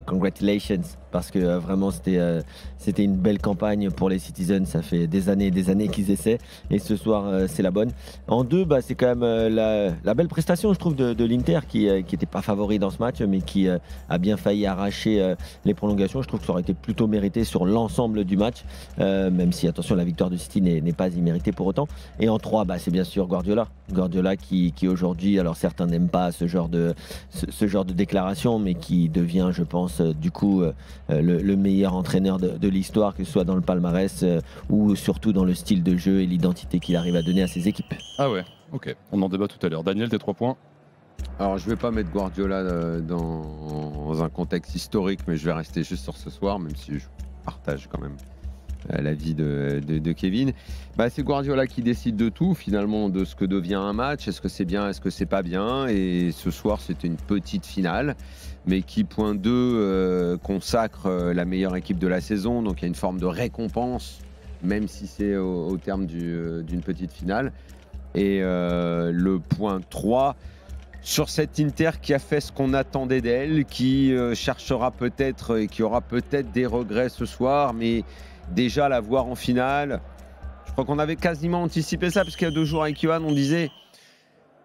congratulations, parce que vraiment c'était une belle campagne pour les Citizens. Ça fait des années et des années qu'ils essaient, et ce soir c'est la bonne. En deux, c'est quand même la belle prestation, je trouve, de l'Inter qui n'était pas favori dans ce match, mais qui a bien failli arracher les prolongations. Je trouve que ça aurait été plutôt mérité sur l'ensemble du match, même si, attention, la victoire du City n'est pas imméritée pour autant. Et en trois, c'est bien sûr Guardiola qui aujourd'hui, alors certains n'aiment pas ce genre de déclaration, mais qui devient, je pense, du coup, le meilleur entraîneur de l'histoire, que ce soit dans le palmarès ou surtout dans le style de jeu et l'identité qu'il arrive à donner à ses équipes. Ah ouais, ok, on en débat tout à l'heure. Daniel, tes 3 points? Alors, je ne vais pas mettre Guardiola dans un contexte historique, mais je vais rester juste sur ce soir, même si je partage quand même l'avis de Kevin. C'est Guardiola qui décide de tout, finalement, de ce que devient un match. Est-ce que c'est bien, est-ce que c'est pas bien? Et ce soir, c'était une petite finale, mais qui, point 2, consacre la meilleure équipe de la saison. Donc, il y a une forme de récompense, même si c'est au terme d'une petite finale. Et le point 3... sur cette Inter qui a fait ce qu'on attendait d'elle, qui cherchera peut-être et qui aura peut-être des regrets ce soir, mais déjà la voir en finale, je crois qu'on avait quasiment anticipé ça, parce qu'il y a 2 jours avec Johan, on disait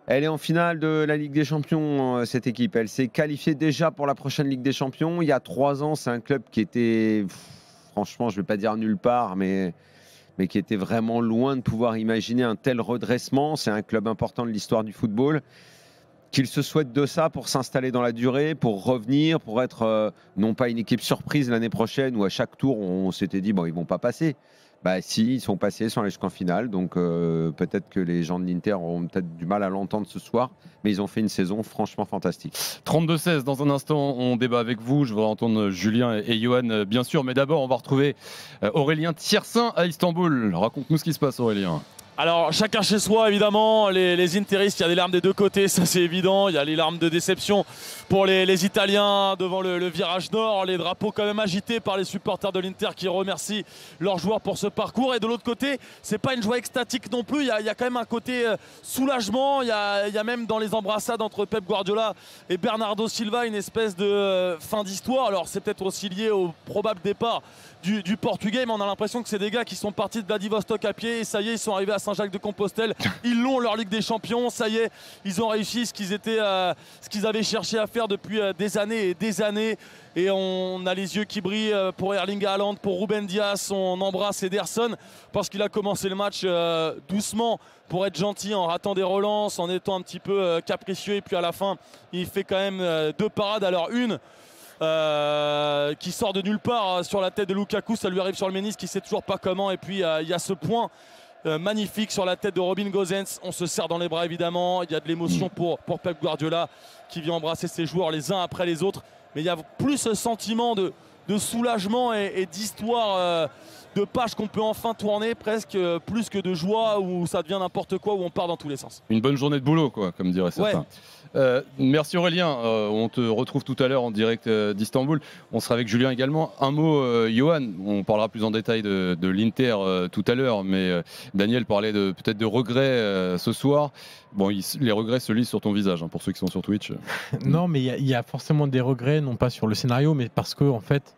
elle est en finale de la Ligue des Champions, cette équipe. Elle s'est qualifiée déjà pour la prochaine Ligue des Champions. Il y a 3 ans, c'est un club qui était, franchement, je ne vais pas dire nulle part, mais qui était vraiment loin de pouvoir imaginer un tel redressement. C'est un club important de l'histoire du football. Qu'il se souhaite de ça pour s'installer dans la durée, pour revenir, pour être non pas une équipe surprise l'année prochaine où à chaque tour on s'était dit bon, ils vont pas passer. Si, ils sont passés, ils sont allés jusqu'en finale, donc peut-être que les gens de l'Inter auront peut-être du mal à l'entendre ce soir, mais ils ont fait une saison franchement fantastique. 32-16, dans un instant on débat avec vous, je voudrais entendre Julien et Johan bien sûr, mais d'abord on va retrouver Aurélien Tiersin à Istanbul. Raconte-nous ce qui se passe, Aurélien. Alors chacun chez soi évidemment, les interistes, il y a des larmes des deux côtés, ça c'est évident, il y a les larmes de déception pour les Italiens devant le virage nord, les drapeaux quand même agités par les supporters de l'Inter qui remercient leurs joueurs pour ce parcours, et de l'autre côté c'est pas une joie extatique non plus, il y a quand même un côté soulagement, il y a même dans les embrassades entre Pep Guardiola et Bernardo Silva une espèce de fin d'histoire. Alors c'est peut-être aussi lié au probable départ du Portugais, mais on a l'impression que c'est des gars qui sont partis de Vladivostok à pied et ça y est, ils sont arrivés à Saint-Jacques-de-Compostelle, ils l'ont leur Ligue des Champions, ça y est, ils ont réussi ce qu'ils avaient cherché à faire depuis des années et des années, et on a les yeux qui brillent pour Erling Haaland, pour Ruben Dias. On embrasse Ederson parce qu'il a commencé le match doucement pour être gentil, en ratant des relances, en étant un petit peu capricieux, et puis à la fin il fait quand même 2 parades. Alors une qui sort de nulle part sur la tête de Lukaku, ça lui arrive sur le ménisque, il ne sait toujours pas comment, et puis il y a ce point magnifique sur la tête de Robin Gosens. On se serre dans les bras évidemment, il y a de l'émotion pour Pep Guardiola qui vient embrasser ses joueurs les uns après les autres, mais il y a plus ce sentiment de soulagement et d'histoire, de pages qu'on peut enfin tourner, presque plus que de joie où ça devient n'importe quoi, où on part dans tous les sens. Une bonne journée de boulot, quoi, comme diraient certains. Ouais. Merci Aurélien, on te retrouve tout à l'heure en direct d'Istanbul. On sera avec Julien également. Un mot, Johan, on parlera plus en détail de l'Inter tout à l'heure, mais Daniel parlait peut-être de regrets ce soir. Bon, les regrets se lisent sur ton visage, pour ceux qui sont sur Twitch. Non, mais il y a forcément des regrets, non pas sur le scénario, mais parce que en fait,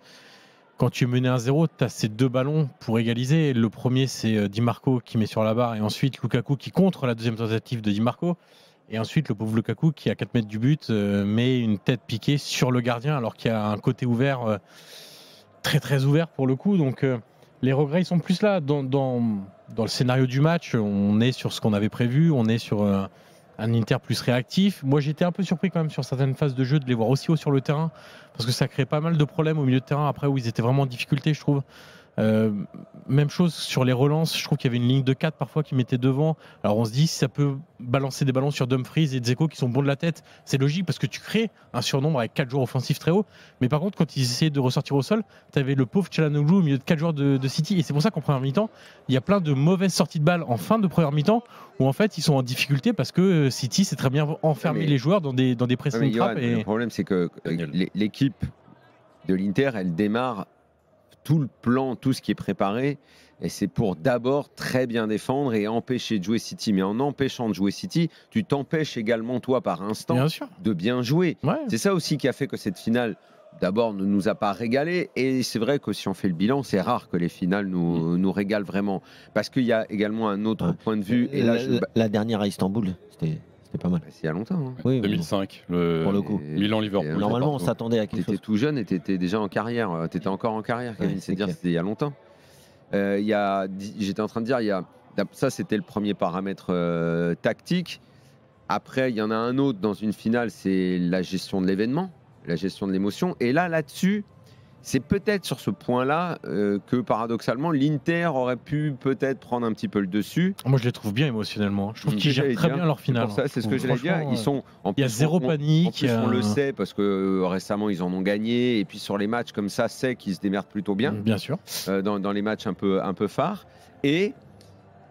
quand tu es mené 1-0, tu as ces 2 ballons pour égaliser. Le premier, c'est Di Marco qui met sur la barre, et ensuite Lukaku qui contre la deuxième tentative de Di Marco. Et ensuite, le pauvre Lukaku, qui à 4 mètres du but, met une tête piquée sur le gardien, alors qu'il y a un côté ouvert, très très ouvert pour le coup. Donc les regrets, ils sont plus là. Dans le scénario du match, on est sur ce qu'on avait prévu, on est sur un Inter plus réactif. Moi, j'étais un peu surpris quand même sur certaines phases de jeu de les voir aussi haut sur le terrain, parce que ça crée pas mal de problèmes au milieu de terrain après, où ils étaient vraiment en difficulté, je trouve. Même chose sur les relances, je trouve qu'il y avait une ligne de 4 parfois qui mettait devant. Alors on se dit, si ça peut balancer des ballons sur Dumfries et Dzeko qui sont bons de la tête, c'est logique parce que tu crées un surnombre avec 4 joueurs offensifs très hauts. Mais par contre, quand ils essayaient de ressortir au sol, tu avais le pauvre Çalhanoğlu au milieu de 4 joueurs de City, et c'est pour ça qu'en première mi-temps il y a plein de mauvaises sorties de balles en fin de première mi-temps où en fait ils sont en difficulté parce que City sait très bien enfermer les joueurs dans des pressing traps. Le problème, c'est que l'équipe de l'Inter, elle démarre tout le plan, tout ce qui est préparé, et c'est pour d'abord très bien défendre et empêcher de jouer City. Mais en empêchant de jouer City, tu t'empêches également toi par instant de bien jouer. Ouais. C'est ça aussi qui a fait que cette finale, d'abord ne nous a pas régalé. Et c'est vrai que si on fait le bilan, c'est rare que les finales nous régalent vraiment. Parce qu'il y a également un autre point de vue. Et là, la dernière à Istanbul, c'était pas mal. C'est il y a longtemps. Hein. Oui, 2005, pour le coup. Milan-Liverpool. Normalement, on s'attendait à quelque chose. T'étais tout jeune et t'étais déjà en carrière. T'étais encore en carrière, Kevin. Ouais, c'est dire, c'était il y a longtemps. J'étais en train de dire, ça c'était le premier paramètre tactique. Après, il y en a un autre dans une finale, c'est la gestion de l'événement, la gestion de l'émotion. Et là-dessus, c'est peut-être sur ce point-là que paradoxalement, l'Inter aurait pu peut-être prendre un petit peu le dessus. Moi, je les trouve bien émotionnellement. Je trouve qu'ils gèrent très bien leur finale. C'est ce que j'allais dire. Ils sont, il y a zéro panique. En plus, on le sait parce que récemment, ils en ont gagné. Et puis sur les matchs comme ça, c'est qu'ils se démerdent plutôt bien. Bien sûr. Dans les matchs un peu phares. Et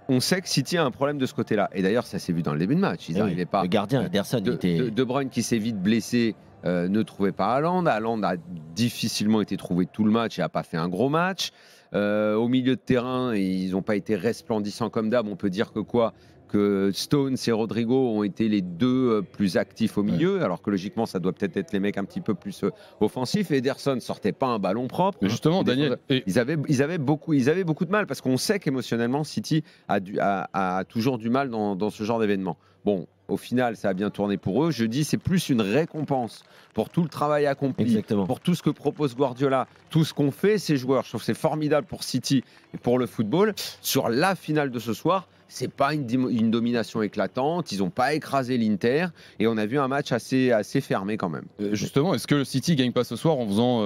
on sait que City a un problème de ce côté-là. Et d'ailleurs, ça s'est vu dans le début de match. Ils n'arrivaient pas. Le gardien, Ederson, était. De Bruyne qui s'est vite blessé. Ne trouvait pas Haaland. Haaland a difficilement été trouvé tout le match et n'a pas fait un gros match. Au milieu de terrain, ils n'ont pas été resplendissants comme d'hab. On peut dire que Stones et Rodrigo ont été les deux plus actifs au milieu, alors que logiquement, ça doit peut-être être les mecs un petit peu plus offensifs. Et Ederson ne sortait pas un ballon propre. Mais justement, Daniel, ils avaient beaucoup de mal parce qu'on sait qu'émotionnellement, City a toujours du mal dans ce genre d'événement. Bon, au final, ça a bien tourné pour eux. Je dis, c'est plus une récompense pour tout le travail accompli, Exactement. pour tout ce que propose Guardiola, tout ce qu'ont fait ces joueurs. Je trouve que c'est formidable pour City et pour le football. Sur la finale de ce soir, c'est pas une domination éclatante. Ils n'ont pas écrasé l'Inter et on a vu un match assez fermé quand même. justement, est-ce que le City gagne pas ce soir en faisant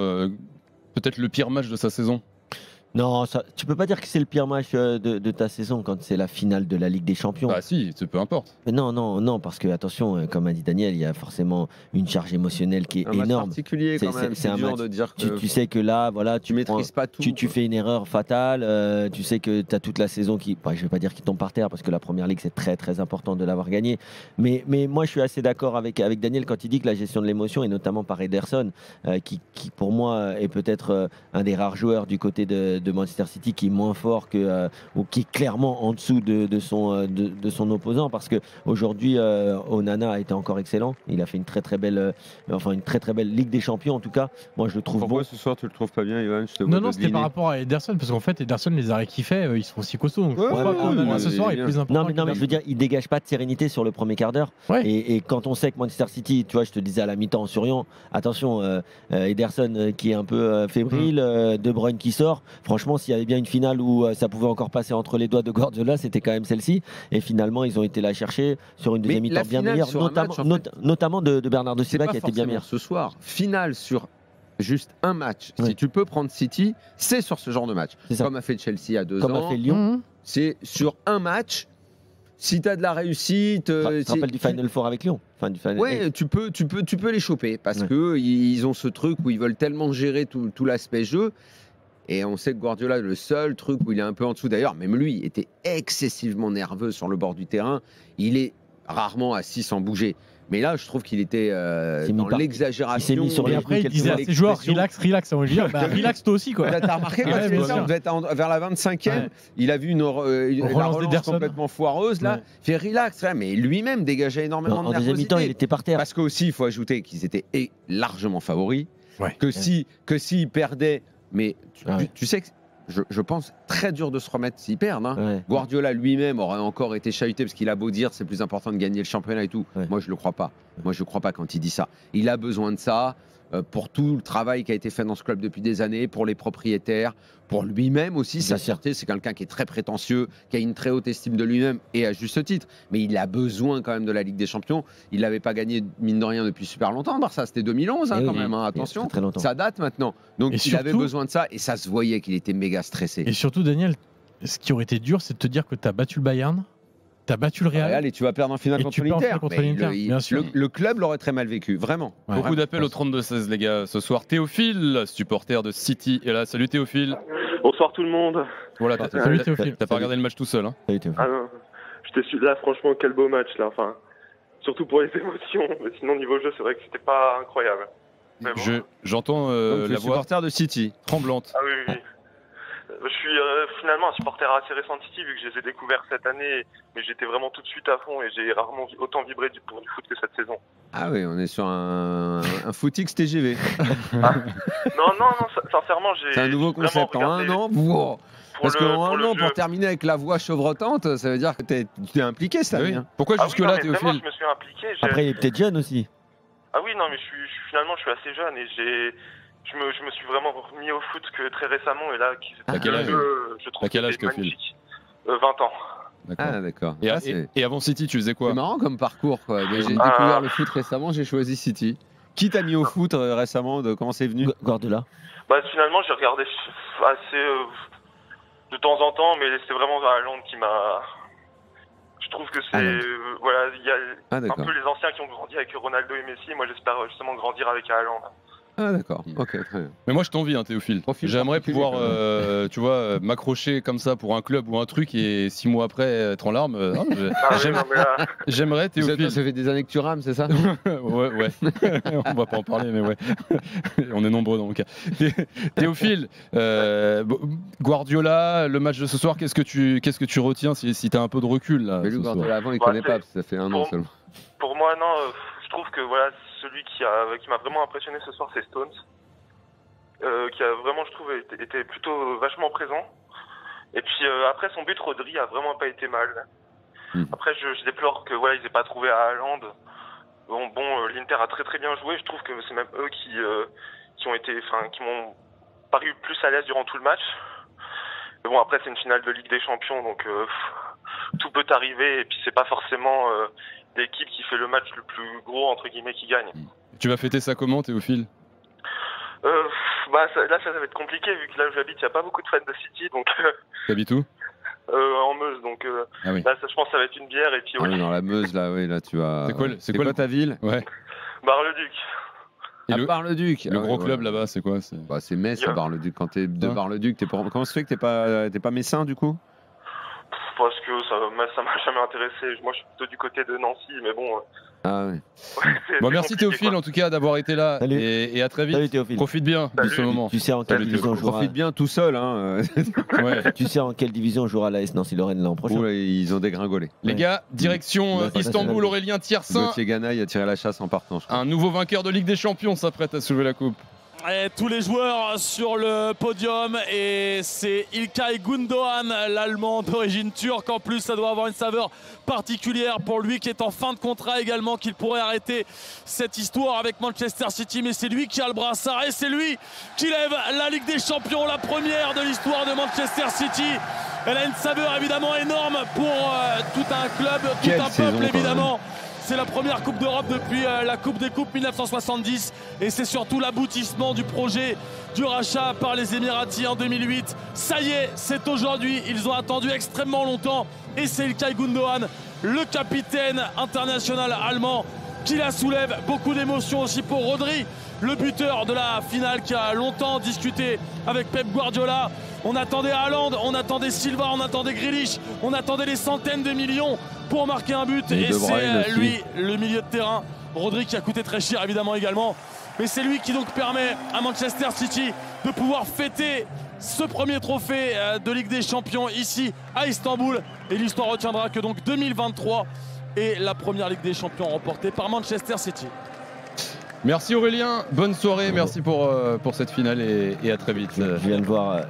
peut-être le pire match de sa saison? Non, tu peux pas dire que c'est le pire match de ta saison quand c'est la finale de la Ligue des Champions. Bah si, peu importe. Mais non, parce que attention, comme a dit Daniel, il y a forcément une charge émotionnelle qui est Un match énorme. particulier quand même. C'est un dur match. de dire que Tu sais que là, voilà, tu maîtrises pas tout. Tu fais une erreur fatale. Tu sais que tu as toute la saison qui, je vais pas dire qui tombe par terre parce que la première ligue c'est très très important de l'avoir gagné. Mais moi je suis assez d'accord avec Daniel quand il dit que la gestion de l'émotion et notamment par Ederson, qui pour moi est peut-être un des rares joueurs du côté de Manchester City qui est moins fort ou qui est clairement en dessous de son opposant, parce que aujourd'hui Onana a été encore excellent. Il a fait une très très belle Ligue des Champions en tout cas. Moi je le trouve Pourquoi bon. ce soir tu le trouves pas bien, Johan? Non, c'était par rapport à Ederson, parce qu'en fait Ederson, les arrêts qu'il fait, ils sont aussi costauds. Donc je pense pas que ce soir est plus important. Non mais je veux dire, il dégage pas de sérénité sur le premier quart d'heure. Ouais. Et quand on sait que Manchester City, tu vois, je te disais à la mi-temps en souriant, attention, Ederson qui est un peu fébrile, De Bruyne qui sort. Franchement, s'il y avait bien une finale où ça pouvait encore passer entre les doigts de Guardiola, c'était quand même celle-ci. Et finalement, ils ont été la chercher sur une deuxième mi-temps bien meilleure, notamment de Bernardo Silva qui a été bien meilleur. Ce soir, finale sur juste un match. Oui. Si tu peux prendre City, c'est sur ce genre de match. C'est ça. Comme a fait Chelsea il y a 2 ans. Comme a fait Lyon. C'est sur un match. Si tu as de la réussite, Tu te rappelles du Final Four avec Lyon? Ouais, tu peux les choper parce que ils ont ce truc où ils veulent tellement gérer tout l'aspect jeu. Et on sait que Guardiola, le seul truc où il est un peu en dessous, d'ailleurs, même lui, était excessivement nerveux sur le bord du terrain. Il est rarement assis sans bouger. Mais là, je trouve qu'il était dans l'exagération. Il s'est mis sur Et après, il disait à ses joueurs, relax, on va lui dire, relax toi aussi. T'as remarqué quand on devait être vers la 25e, il a vu une relance complètement foireuse. Là, fait relax. Mais lui-même dégageait énormément de nervosité. En deuxième mi-temps, il était par terre. Parce qu'aussi, il faut ajouter qu'ils étaient largement favoris. Ouais. Que s'ils perdaient, mais tu sais que je pense très dur de se remettre s'ils perdent. Hein. Ouais. Guardiola lui-même aurait encore été chahuté parce qu'il a beau dire c'est plus important de gagner le championnat et tout. Ouais. Moi, je le crois pas. Moi, je crois pas quand il dit ça. Il a besoin de ça pour tout le travail qui a été fait dans ce club depuis des années, pour les propriétaires, pour lui-même aussi. Sa fierté, c'est quelqu'un qui est très prétentieux, qui a une très haute estime de lui-même et à juste titre. Mais il a besoin quand même de la Ligue des Champions. Il l'avait pas gagné mine de rien depuis super longtemps. Barça, c'était 2011 quand même. Hein. Attention, très ça date maintenant. Donc il avait besoin de ça et ça se voyait qu'il était méga stressé. Et surtout, Daniel, ce qui aurait été dur, c'est de te dire que tu as battu le Bayern. T'as battu le Real. Et tu vas perdre en finale contre l'Inter. Le club l'aurait très mal vécu, vraiment. Ouais. Beaucoup d'appels au 32-16, les gars. Ce soir, Théophile, supporter de City, est là. Salut Théophile. Bonsoir tout le monde. Voilà, Salut Théophile. T'as pas regardé le match tout seul, hein? Salut Théophile. Ah non, j'étais là, franchement, quel beau match là. Enfin, surtout pour les émotions. Mais sinon, niveau jeu, c'est vrai que c'était pas incroyable. Mais bon. J'entends la voix supporter de City. tremblante. Ah oui. Je suis finalement un supporter assez récent de City vu que je les ai découverts cette année, mais j'étais vraiment tout de suite à fond et j'ai rarement autant vibré pour du foot que cette saison. Ah oui, on est sur un footix TGV. Non, sincèrement, j'ai. C'est un nouveau concept en un an. Wow. Parce qu'en un an, pour terminer avec la voix chevrotante, ça veut dire que tu t'es impliqué, ça. Oui. Pourquoi jusque-là, Théophile? Je me suis impliqué. Après, il est peut-être jeune aussi. Ah oui, non, mais finalement, je suis assez jeune et je me suis vraiment mis au foot que très récemment et là, À quel âge je trouve À quel que âge, c'est Théophile? magnifique. 20 ans. Ah d'accord. Et avant City, tu faisais quoi? C'est marrant comme parcours, quoi. J'ai découvert le foot récemment, j'ai choisi City. Qui t'a mis au foot récemment? Comment c'est venu? Guardiola. Bah finalement, j'ai regardé assez de temps en temps, mais c'est vraiment Haaland qui m'a. Je trouve que c'est voilà, il y a un peu les anciens qui ont grandi avec Ronaldo et Messi. Moi, j'espère justement grandir avec Haaland. Ah d'accord, ok, très bien. Mais moi je t'envie, Théophile. J'aimerais pouvoir, tu vois, m'accrocher comme ça pour un club ou un truc et 6 mois après être en larmes. J'aimerais, Théophile. Ça fait des années que tu rames, c'est ça? Ouais. On va pas en parler, mais ouais. On est nombreux dans le cas. Théophile, Guardiola, le match de ce soir, qu'est-ce que tu retiens si tu as un peu de recul là? Mais lui, Guardiola avant, il connaît pas, parce que ça fait un an seulement. Pour moi, non. Je trouve que voilà, celui qui m'a vraiment impressionné ce soir, c'est Stones, qui a vraiment, je trouve, été plutôt vachement présent. Et puis après son but, Rodri a vraiment pas été mal. Après, je déplore que voilà, ils aient pas trouvé à Haaland. Bon, l'Inter a très très bien joué. Je trouve que c'est même eux qui m'ont paru plus à l'aise durant tout le match. Mais bon, après c'est une finale de Ligue des Champions, donc tout peut arriver. Et puis c'est pas forcément l'équipe qui fait le match le plus gros entre guillemets qui gagne. Tu vas fêter ça comment, Théophile? Là ça va être compliqué vu que là où j'habite il n'y a pas beaucoup de fans de City, donc T'habites où? En Meuse, donc oui. Là je pense que ça va être une bière et puis dans la Meuse là tu vas. C'est quoi ta ville? Ouais. Bar-le-Duc. Et Bar-le-Duc. Le gros club là-bas, c'est quoi? C'est Metz, Bar-le-Duc. Quand t'es de Bar-le-Duc, comment ça se fait que t'es pas messin du coup? Parce que ça m'a jamais intéressé. Moi, je suis plutôt du côté de Nancy, mais bon. Ah oui. Bon, merci Théophile, en tout cas, d'avoir été là. Et à très vite. Salut Théophile. Profite bien de ce moment. Tu sais en quelle division on jouera? Profite bien tout seul. Hein. Ouais. Tu sais en quelle division on jouera l'AS Nancy-Lorraine l'an prochain? Ils ont dégringolé. Les gars, direction Istanbul, Aurélien Tiersin. Gauthier Ganaï a tiré la chasse en partant. Un nouveau vainqueur de Ligue des Champions s'apprête à soulever la coupe. Et tous les joueurs sur le podium et c'est İlkay Gündoğan, l'Allemand d'origine turque. En plus, ça doit avoir une saveur particulière pour lui qui est en fin de contrat également, qu'il pourrait arrêter cette histoire avec Manchester City. Mais c'est lui qui a le brassard et c'est lui qui lève la Ligue des Champions, la première de l'histoire de Manchester City. Elle a une saveur évidemment énorme pour tout un club, tout un peuple évidemment. C'est la première Coupe d'Europe depuis la Coupe des Coupes 1970 et c'est surtout l'aboutissement du projet du rachat par les Émiratis en 2008. Ça y est, c'est aujourd'hui. Ils ont attendu extrêmement longtemps et c'est İlkay Gündoğan, le capitaine international allemand, qui la soulève. Beaucoup d'émotions aussi pour Rodri, le buteur de la finale qui a longtemps discuté avec Pep Guardiola. On attendait Haaland, on attendait Silva, on attendait Grealish, on attendait des centaines de millions pour marquer un but. Et c'est lui, le milieu de terrain. Rodri qui a coûté très cher évidemment également. Mais c'est lui qui donc permet à Manchester City de pouvoir fêter ce premier trophée de Ligue des Champions ici à Istanbul. Et l'histoire retiendra que donc 2023 est la première Ligue des Champions remportée par Manchester City. Merci Aurélien, bonne soirée, merci pour cette finale et à très vite. Je viens de voir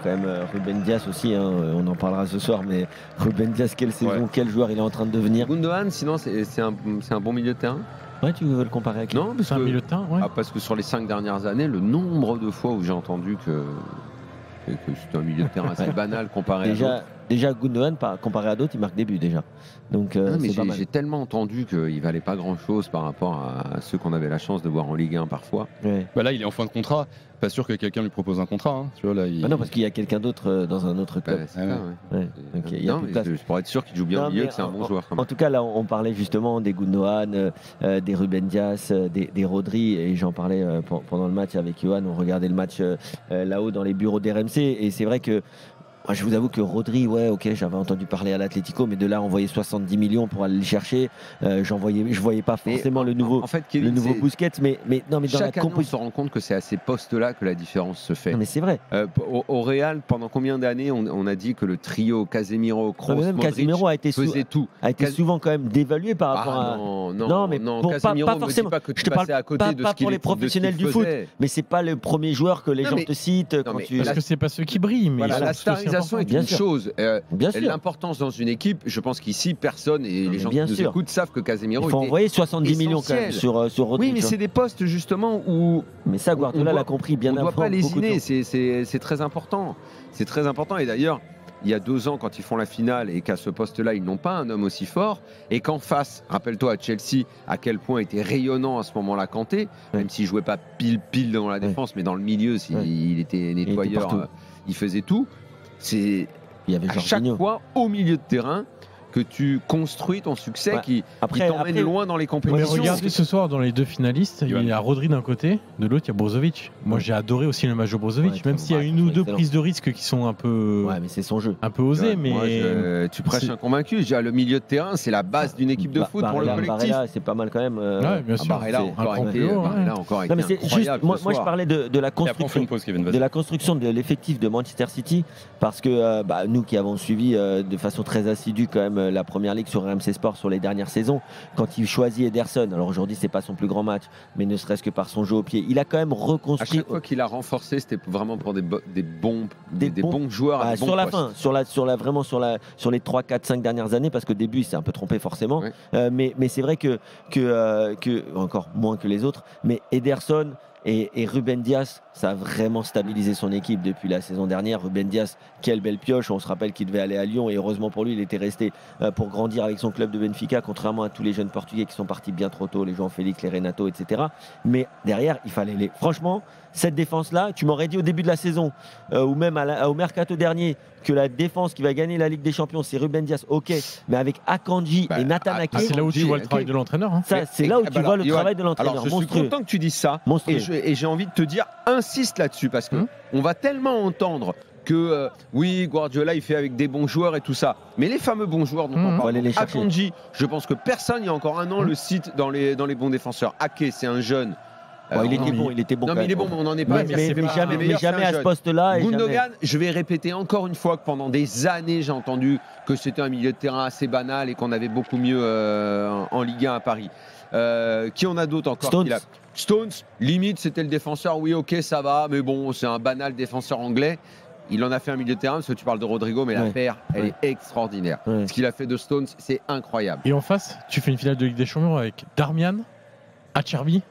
quand même Ruben Dias aussi, hein, on en parlera ce soir, mais Ruben Dias, quelle saison, quel joueur il est en train de devenir. Gündoğan, sinon c'est un bon milieu de terrain. Ouais, tu veux le comparer à qui? Non, C'est un milieu de terrain, ouais. Parce que sur les 5 dernières années, le nombre de fois où j'ai entendu que c'est un milieu de terrain assez banal comparé à d'autres. Déjà Gündoğan, comparé à d'autres, il marque des buts déjà. Donc j'ai tellement entendu qu'il valait pas grand chose par rapport à ceux qu'on avait la chance de voir en Ligue 1 parfois. Ouais. Bah là, il est en fin de contrat. Pas sûr que quelqu'un lui propose un contrat. Hein. Tu vois, là, non, parce qu'il y a quelqu'un d'autre dans un autre club. Je pourrais être sûr qu'il joue bien au milieu, que c'est un bon joueur. En tout cas, là, on parlait justement des Gündoğan, des Ruben Dias, des Rodri, et j'en parlais pendant le match avec Johan. On regardait le match là-haut dans les bureaux d'RMC, et c'est vrai que Moi, je vous avoue que Rodri, ouais, ok, j'avais entendu parler à l'Atlético, mais de là, envoyer 70 millions pour aller le chercher, je voyais pas forcément le nouveau, En fait, Kevin, le nouveau c'est- Busquets, mais non, mais dans la chaque année, on composition. se rend compte que c'est à ces postes-là que la différence se fait. Non, mais c'est vrai. Au Real, pendant combien d'années on a dit que le trio Casemiro, Kroos, Non, mais même Modric Casemiro a été, faisait tout. souvent quand même dévalué par rapport à. Non, Non, mais pour- Casemiro, pas me forcément. dis pas que tu Je te parle passais à côté de pas ce qu'il pour les est- de ce qu'il professionnels du foot. faisait. Mais c'est pas le premier joueur que les Non, gens mais- te citent quand mais tu. Parce que c'est pas ceux qui brillent, mais Voilà, ils la sont tout aussi starisation est importants. Bien une sûr. chose. Bien sûr. L'importance dans une équipe, je pense qu'ici, personne et Non, les mais gens qui bien nous sûr. écoutent savent que Casemiro Il faut était envoyer 70 millions quand même essentiel. sur Rodri. Oui, mais tu vois. c'est des postes justement où Mais ça, Guardiola on l'a doit- compris bien on ne avant. doit pas beaucoup de lésiner. gens. C'est très important. C'est très important. Et d'ailleurs, il y a 2 ans, quand ils font la finale et qu'à ce poste-là, ils n'ont pas un homme aussi fort, et qu'en face, rappelle-toi à Chelsea, à quel point était rayonnant à ce moment-là Kanté, même s'il jouait pas pile dans la défense, mais dans le milieu, il était nettoyeur, partout. il faisait tout. C'est Il y avait à chaque Jorginho. fois au milieu de terrain que tu construis ton succès Ouais. qui Après, t'emmène loin dans les Mais compétitions. regardez ce soir dans les 2 finalistes, Johan. il y a Rodri d'un côté, de l'autre il y a Brozovic. Moi Ouais. j'ai adoré aussi le match de Brozovic, Ouais, même s'il y a ouais, une ou deux excellent. prises de risque qui sont un peu Ouais, mais c'est son jeu. osées, mais Moi, tu prêches c'est- un convaincu. Déjà, le milieu de terrain, c'est la base d'une équipe de foot pour le collectif. Barella, c'est pas mal quand même. ouais, bien sûr. Barella c'est encore un cran été, plus haut, Barella encore été Non, mais c'est juste, incroyable moi ce je soir. parlais de la Et après, on fait construction. une pause, Kevin. De Vas-y. la construction de l'effectif de Manchester City, parce que nous qui avons suivi de façon très assidue quand même la première ligue sur RMC Sport sur les dernières saisons, quand il choisit Ederson, alors aujourd'hui c'est pas son plus grand match, mais ne serait-ce que par son jeu au pied, il a quand même À reconstruit chaque fois qu'il a renforcé, c'était vraiment pour des bons bons- joueurs. à des bons sur la postes. fin, sur les 3, 4, 5 dernières années, parce qu'au début il s'est un peu trompé forcément, Ouais. mais c'est vrai que encore moins que les autres, mais Ederson et Ruben Dias, ça a vraiment stabilisé son équipe depuis la saison dernière. Ruben Dias, quelle belle pioche. On se rappelle qu'il devait aller à Lyon et heureusement pour lui, il était resté pour grandir avec son club de Benfica, contrairement à tous les jeunes Portugais qui sont partis bien trop tôt, les João-Félix, les Renato, etc. Mais derrière, il fallait les. Franchement, cette défense-là, tu m'aurais dit au début de la saison ou même au mercato dernier que la défense qui va gagner la Ligue des Champions, c'est Ruben Dias, ok, mais avec Akanji et Nathan Ake, c'est là où tu vois le ok. travail de l'entraîneur. Hein. ça, c'est là où tu vois le Johan, travail de l'entraîneur. Alors, je suis Monstrueux. content que tu dises ça. Monstrueux. Et j'ai envie de te dire, insiste là-dessus, parce que on va tellement entendre que oui, Guardiola, il fait avec des bons joueurs et tout ça. Mais les fameux bons joueurs dont on Faut parle, aller les chercher. Akanji, je pense que personne, il y a encore un an, le cite dans les bons défenseurs. Ake, c'est un jeune. Bon, il on- était bon, il était bon. Non, quand mais il est même. bon, mais on n'en est pas. mais jamais à ce poste-là. et jamais- Gundogan, je vais répéter encore une fois que pendant des années, j'ai entendu que c'était un milieu de terrain assez banal et qu'on avait beaucoup mieux en Ligue 1 à Paris. Qui en a d'autres encore Stones. qu'il a Stones, limite, c'était le défenseur. Oui, ok, ça va, mais bon, c'est un banal défenseur anglais. Il en a fait un milieu de terrain, parce que tu parles de Rodrigo, mais la Ouais. paire, elle Ouais. est extraordinaire. Ouais. Ce qu'il a fait de Stones, c'est incroyable. Et en face, tu fais une finale de Ligue des Champions avec Darmian, Acerbi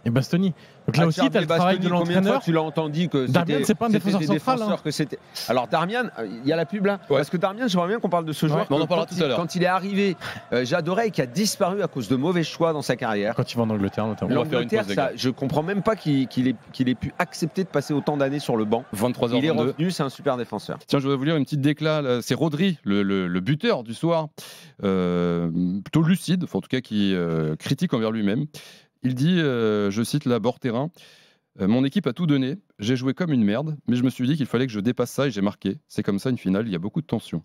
et Bastoni. Donc là aussi, tu as le travail de Combien de fois l'entraîneur. tu l'as entendu que Darmian, c'était- c'est pas un c'était défenseur des central, défenseurs hein. que c'était. Alors Darmian, il y a la pub là. Ouais. Parce que Darmian, j'aimerais bien qu'on parle de ce joueur. Mais on en que parlera quand tout à l'heure. Quand il est arrivé, j'adorais et qui a disparu à cause de mauvais choix dans sa carrière. Quand il va en Angleterre notamment. On va faire une L'Angleterre, pause, les gars. je comprends même pas qu'il ait pu accepter de passer autant d'années sur le banc. 23h22. Il est revenu, c'est un super défenseur. Tiens, je voudrais vous lire une petite déclat. là. C'est Rodri, le buteur du soir, plutôt lucide, enfin, en tout cas qui critique envers lui-même. Il dit, je cite là, bord terrain, mon équipe a tout donné, j'ai joué comme une merde, mais je me suis dit qu'il fallait que je dépasse ça et j'ai marqué. C'est comme ça une finale, il y a beaucoup de tension.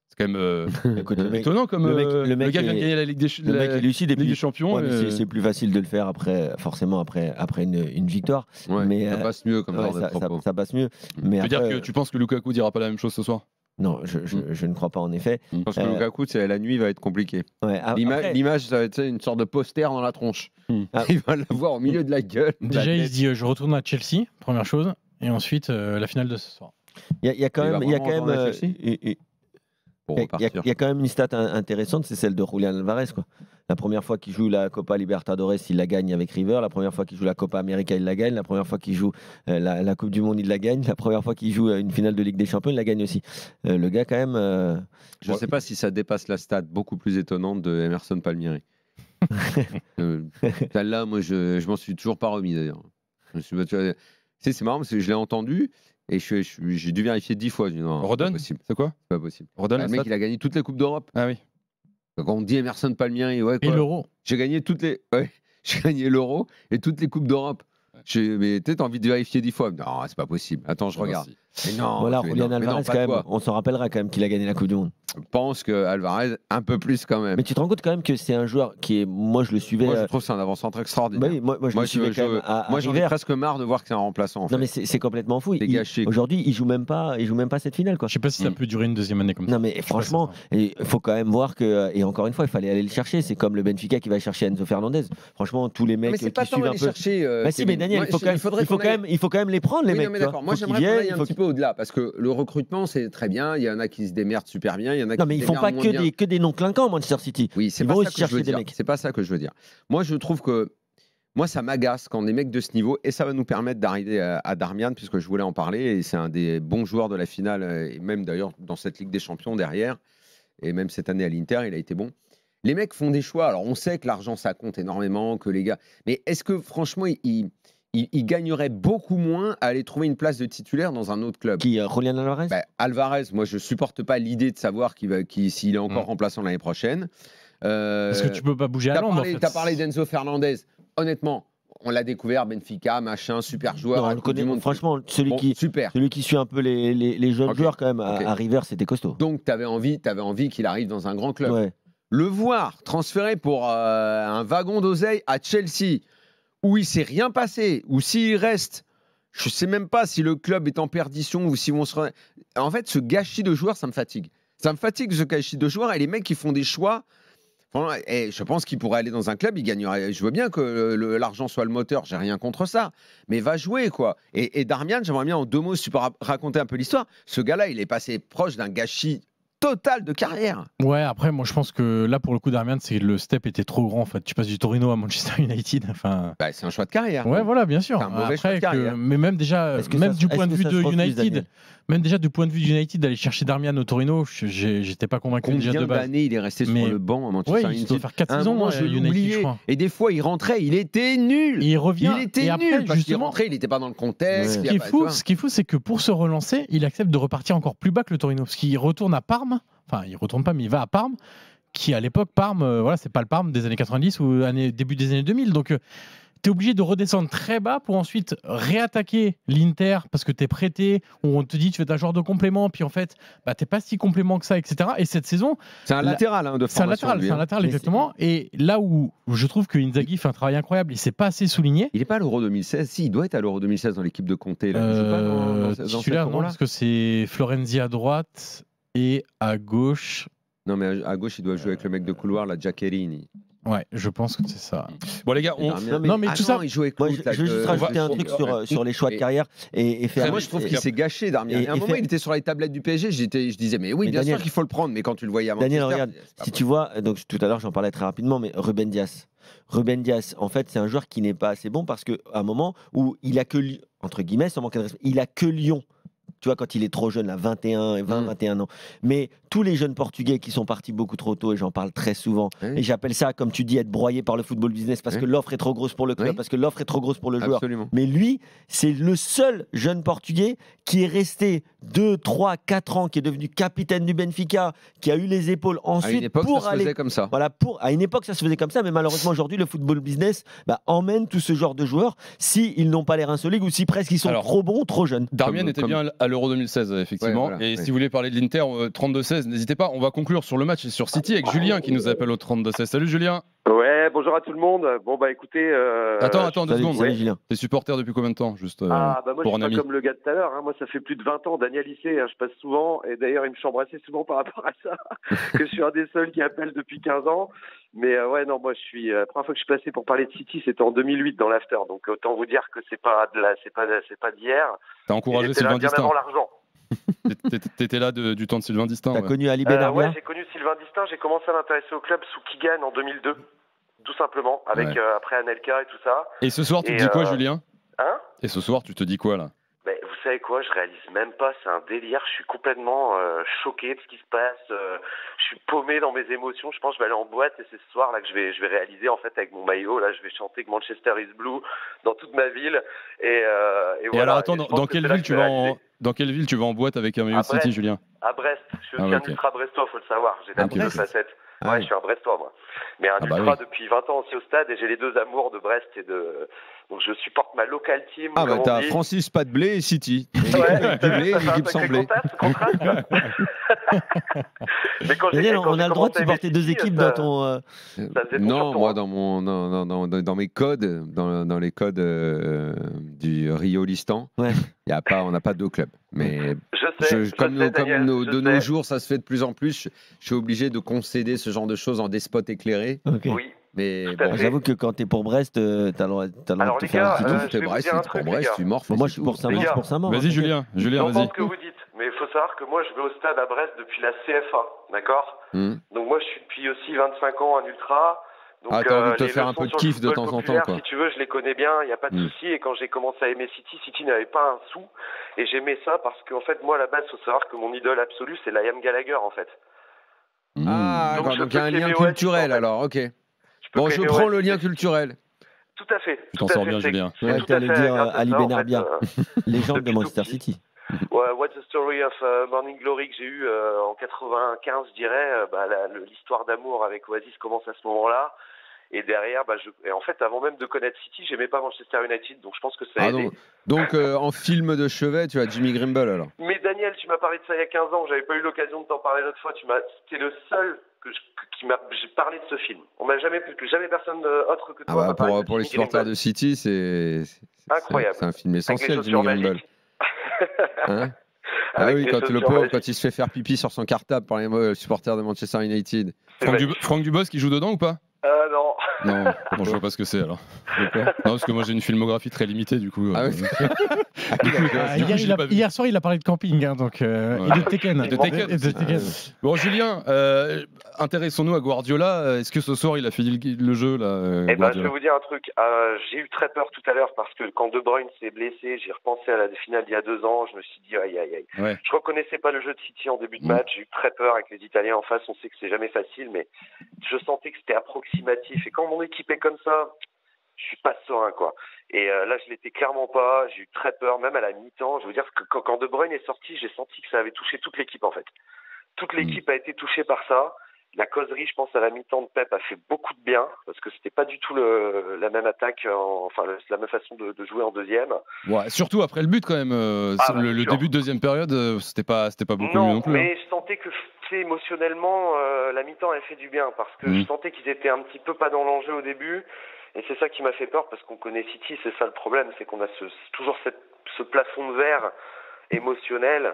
C'est quand même Écoute, le mec- étonnant comme le mec gars vient de est- gagner la Ligue des, le mec est lucide et Ligue des puis Champions. ouais, mais c'est plus facile de le faire forcément après une victoire. Ouais, Mais, ça passe mieux comme Ouais, genre de propos. ça passe mieux. Mais Tu veux dire après, que tu penses que Lukaku dira pas la même chose ce soir? non, je ne crois pas en effet. Je pense que Euh, Lukaku, la nuit va être compliquée. Ouais, après- L'image, ça va être une sorte de poster dans la tronche. Ah. Il va l'avoir au milieu de la gueule. Déjà, il se dit je retourne à Chelsea, première chose, et ensuite la finale de ce soir. il y a quand Il va même, il y a vraiment quand même, retourner à Chelsea Pour il y repartir. a quand même une stat intéressante, c'est celle de Julián Alvarez, quoi. La première fois qu'il joue la Copa Libertadores, il la gagne avec River. La première fois qu'il joue la Copa América, il la gagne. La première fois qu'il joue la Coupe du Monde, il la gagne. La première fois qu'il joue une finale de Ligue des Champions, il la gagne aussi. Le gars, quand même. Je ne sais pas si ça dépasse la stat beaucoup plus étonnante de Emerson Palmieri. Celle-là, moi, je m'en suis toujours pas remis d'ailleurs. Tu vois, c'est marrant parce que je l'ai entendu et j'ai dû vérifier 10 fois. Je dis, non, c'est pas Rodon, possible. c'est quoi? C'est pas possible. Rodon, Le la mec, stat il a gagné toutes les Coupes d'Europe. Ah oui. Quand on dit Emerson Palmieri, ouais, Et quoi. l'Euro. J'ai gagné toutes les. Ouais, j'ai gagné l'Euro et toutes les Coupes d'Europe. Mais peut-être envie de vérifier 10 fois. Non, c'est pas possible. Attends, je regarde. Mais non, Voilà, mais Julian non, mais non, Alvarez, pas quand même, toi. on s'en rappellera quand même qu'il a gagné la Coupe du Monde. Je pense que Alvarez, un peu plus quand même. Mais tu te rends compte quand même que c'est un joueur qui est. Moi, je le suivais. Moi, je trouve que c'est un avant-centre extraordinaire. Oui, moi, je le suivais quand même à moi, j'en ai River. presque marre de voir que c'est un remplaçant. En fait. Non, mais c'est complètement fou. C'est gâché. Aujourd'hui, il joue même pas cette finale, quoi. Je sais pas si ça peut durer une deuxième année comme ça. Non, mais franchement, il faut quand même voir que. Et encore une fois, il fallait aller le chercher. C'est comme le Benfica qui va chercher Enzo Fernandez. Franchement, tous les mecs mais c'est qui pas tant suivent un aller peu. chercher. Bah si, mais Daniel, il faut quand même les prendre, les Oui, mecs. non, mais tu vois. d'accord. Moi, Faut qu'ils j'aimerais qu'on viennent, aille il un faut petit peu au-delà parce que le recrutement, c'est très bien. Il y en a qui se démerdent super bien. Il y en a Non, qui mais se ils font pas démerdent moins bien. que des noms clinquants, Manchester City. Oui, c'est Ils pas vont ça aussi que je veux chercher des dire. mecs. C'est pas ça que je veux dire. Moi, je trouve que ça m'agace quand des mecs de ce niveau, et ça va nous permettre d'arriver à Darmian, puisque je voulais en parler, et c'est un des bons joueurs de la finale, et même d'ailleurs dans cette Ligue des Champions derrière, et même cette année à l'Inter, il a été bon. Les mecs font des choix. Alors, on sait que l'argent, ça compte énormément, que les gars. Mais est-ce que franchement, il gagnerait beaucoup moins à aller trouver une place de titulaire dans un autre club? Qui, Julian Alvarez? Alvarez, moi, je supporte pas l'idée de savoir s'il est encore remplaçant l'année prochaine. Parce que tu peux pas bouger à Londres. Tu as parlé d'Enzo Fernandez. Honnêtement, on l'a découvert, Benfica, machin, super joueur. Non, on le connaît, franchement, celui qui suit un peu les jeunes joueurs quand même à River, c'était costaud. Donc, tu avais envie qu'il arrive dans un grand club. Ouais. Le voir transféré pour un wagon d'oseille à Chelsea, où il s'est rien passé, ou s'il reste, je sais même pas si le club est en perdition ou si on se... En fait, ce gâchis de joueurs, ça me fatigue. Ça me fatigue, ce gâchis de joueurs, et les mecs qui font des choix... Et je pense qu'il pourrait aller dans un club, il gagnerait. Je veux bien que l'argent soit le moteur, j'ai rien contre ça, mais va jouer quoi. Et Darmian, j'aimerais bien en 2 mots, si tu peux raconter un peu l'histoire. Ce gars-là, il est passé proche d'un gâchis total de carrière. Ouais, après, moi je pense que là pour le coup, Darmian, c'est le step était trop grand en fait. Tu passes du Torino à Manchester United. Enfin... c'est un choix de carrière. Ouais, voilà, bien sûr. C'est un mauvais choix de carrière. Mais même déjà, du point de vue de United. Même déjà du point de vue d'United, d'aller chercher Darmian au Torino, j'étais pas convaincu déjà de base. Combien d'années il est resté sur le banc à Manchester United? Il doit faire 4 saisons je United, l'oubliais. je crois. Et des fois, il rentrait, il était nul. Et il revient. Il était après, nul parce qu'il rentrait, il n'était pas dans le contexte. Ce qui est fou, c'est que pour se relancer, il accepte de repartir encore plus bas que le Torino. Parce qu'il retourne à Parme. Enfin, il retourne pas, mais il va à Parme. Qui à l'époque, Parme, voilà, c'est pas le Parme des années 90 ou début des années 2000. Donc, tu es obligé de redescendre très bas pour ensuite réattaquer l'Inter parce que tu es prêté, où on te dit tu es un joueur de complément, puis en fait, tu n'es pas si complément que ça, etc. Et cette saison. C'est un latéral de formation. C'est un latéral, exactement. Et là où je trouve que Inzaghi fait un travail incroyable, il ne s'est pas assez souligné. Il n'est pas à l'Euro 2016. Si, il doit être à l'Euro 2016 dans l'équipe de Conte. Là. Il joue pas dans titulaire, non, parce que c'est Florenzi à droite et à gauche. Non, mais à gauche, il doit jouer avec le mec de couloir, la Giaccherini. Ouais, je pense que c'est ça. Bon les gars, tout ça. Il joue avec je veux juste rajouter un truc sur les choix de carrière et faire. Moi, je trouve qu'il s'est gâché, Darmian. À un moment, il était sur les tablettes du PSG. Je disais, mais oui, bien sûr qu'il faut le prendre. Mais quand tu le voyais à Manchester, Daniel, regarde, si tu vois, donc tout à l'heure, j'en parlais très rapidement, mais Ruben Dias, en fait, c'est un joueur qui n'est pas assez bon parce qu'à un moment où il a que entre guillemets, sans manquer de respect, il a que Lyon. Tu vois, quand il est trop jeune, là, 21 ans. Mais tous les jeunes Portugais qui sont partis beaucoup trop tôt, et j'en parle très souvent, et j'appelle ça, comme tu dis, être broyé par le football business parce que l'offre est trop grosse pour le club, parce que l'offre est trop grosse pour le joueur. Absolument. Mais lui, c'est le seul jeune Portugais qui est resté 2, 3, 4 ans, qui est devenu capitaine du Benfica, qui a eu les épaules ensuite à une époque, pour ça se faisait comme ça. Voilà, à une époque, ça se faisait comme ça, mais malheureusement, aujourd'hui, le football business emmène tout ce genre de joueurs s'ils n'ont pas les reins solides ou si presque ils sont trop bons, trop jeunes. Darmian était bien à l'Euro 2016, effectivement. Si vous voulez parler de l'Inter 32-16, n'hésitez pas. On va conclure sur le match et sur City avec Julien qui nous appelle au 32-16. Salut Julien. Ouais, bonjour à tout le monde. Bon bah écoutez. Attends 2 secondes. Salut Julien. T'es supporter depuis combien de temps, juste moi pour je suis un pas ami. comme le gars de tout à l'heure. Moi ça fait plus de 20 ans, Daniel Issé, je passe souvent et d'ailleurs il me chambre assez souvent par rapport à ça, que je suis un des seuls qui appelle depuis 15 ans. Mais moi je suis la première fois que je suis passé pour parler de City, c'était en 2008 dans l'after. Donc autant vous dire que c'est pas d'hier. T'as encouragé Sylvain Distin. Bien avant l'argent. T'étais là du temps de Sylvain Distin. T'as connu Ali Benarbia? Ouais, j'ai connu Sylvain Distin. J'ai commencé à m'intéresser au club sous Keegan en 2002, tout simplement, avec après Anelka et tout ça. Et ce soir, tu te dis quoi, Julien? Hein? Et ce soir, tu te dis quoi là? Vous savez quoi, je réalise même pas, c'est un délire, je suis complètement choqué de ce qui se passe, je suis paumé dans mes émotions, je pense que je vais aller en boîte et c'est ce soir là que je vais réaliser en fait avec mon maillot, là je vais chanter que Manchester is blue dans toute ma ville et voilà. Alors attends, dans quelle ville tu vas en boîte avec un maillot de City, Julien? À Brest, je suis aussi un ultra brestois, faut le savoir, j'ai la double facette. Ouais, je suis un Brestois, moi. Mais un bah ultra oui. depuis 20 ans aussi au stade, et j'ai les deux amours de Brest et de... Donc je supporte ma local team. Ah bah comme on t'as dit. Francis pas de blé et City. Ouais, Du blé et ça fait un l'équipe sans sacré blé. contraste. Mais quand Daniel, quand on a le droit de commencé à supporter aimer deux City, équipes ça- dans ton. ça faisait bon Non, sur moi toi. dans mes codes, dans les codes du Rio Listan, Ouais. on n'a pas deux clubs. Mais Daniel, de nos jours, ça se fait de plus en plus. Je suis obligé de concéder ce genre de choses en des spots éclairés. Ok. Oui. Mais Tout à bon, fait. J'avoue que quand t'es pour Brest, t'as le droit de Alors, te les faire un gars, petit si tour. tu je fais vais vous Brest, dire un tu prends truc, les Brest, gars. tu morfles. Bon, moi, et je c'est suis pour tout. sa Les mort, gars, c'est pour sa mort. Vas-y, Julien, J'entends vas-y. ce que vous dites, mais il faut savoir que moi, je vais au stade à Brest depuis la CFA, d'accord? Hum. Donc moi, je suis depuis aussi 25 ans un ultra. Donc, Ah, t'as envie de te les faire un leçons peu de sur le kiff de football temps en temps, populaire, quoi. si tu veux, je les connais bien, il n'y a pas de souci. Et quand j'ai commencé à aimer City, City n'avait pas un sou. Et j'aimais ça parce qu'en fait, moi, à la base, il faut savoir que mon idole absolue, c'est Liam Gallagher, en fait. Ah, Donc, d'accord, je donc il y a peux un lien qu'aimer Oasis, culturel en fait. alors, ok. peux Bon, que je aimer prends le Oasis lien et- culturel. Tout à fait. Tu tout t'en à sors fait, bien, c'est- Julien. c'est Ouais, tout à t'allais fait dire grâce à Ali ça, en fait, Benarbia, légende de depuis tout Manchester petit. City. Ouais, What's the Story of Morning Glory que j'ai eu en 95, je dirais, l'histoire d'amour avec Oasis commence à ce moment-là. Et derrière, et en fait, avant même de connaître City, j'aimais pas Manchester United, donc je pense que ça a Ah aidé. non. Donc en film de chevet, tu as Jimmy Grimble alors. Mais Daniel, tu m'as parlé de ça il y a 15 ans, j'avais pas eu l'occasion de t'en parler l'autre fois. C'était le seul qui m'a j'ai parlé de ce film. On m'a jamais personne autre que Ah toi bah, m'a parlé de pour les Jimmy supporters Grimble. de City, Incroyable. c'est un film Avec les essentiel, chaussures Jimmy Grimble. magiques. Hein Ah Avec oui, les quand le chaussures pauvre, magiques. quand il se fait faire pipi sur son cartable par les supporters de Manchester United. C'est Franck, magnifique. Franck Dubosc qui joue dedans ou pas? Non. Non. Bon, je vois pas ce que c'est alors. Pourquoi Non, parce que moi j'ai une filmographie très limitée du coup. Ah oui. Hier soir, il a parlé de camping, hein, donc, et de Tekken. De Tekken. Et de Tekken. Bon, Julien, intéressons-nous à Guardiola. Est-ce que ce soir il a fini le jeu là, Eh ben, je Guardiola vais vous dire un truc. J'ai eu très peur tout à l'heure parce que quand De Bruyne s'est blessé, j'ai repensé à la finale d'il y a 2 ans. Je me suis dit, aïe, aïe, aïe. Ouais. Je reconnaissais pas le jeu de City en début de match. J'ai eu très peur avec les Italiens en face. On sait que c'est jamais facile, mais je sentais que c'était approximatif. Et quand mon équipe est comme ça, je suis pas serein, quoi. Et là, je l'étais clairement pas. J'ai eu très peur, même à la mi-temps. Je veux dire que quand De Bruyne est sorti, j'ai senti que ça avait touché toute l'équipe, en fait. Toute l'équipe a été touchée par ça. La causerie, je pense, à la mi-temps de Pep a fait beaucoup de bien parce que c'était pas du tout la même attaque, la même façon de jouer en deuxième. Ouais, surtout après le but quand même. Le sûr. début de deuxième période, c'était pas beaucoup Non, mieux non plus. mais je sentais que émotionnellement, la mi-temps avait fait du bien parce que je sentais qu'ils étaient un petit peu pas dans l'enjeu au début. Et c'est ça qui m'a fait peur parce qu'on connaît City, c'est ça le problème, c'est qu'on a toujours ce plafond de verre émotionnel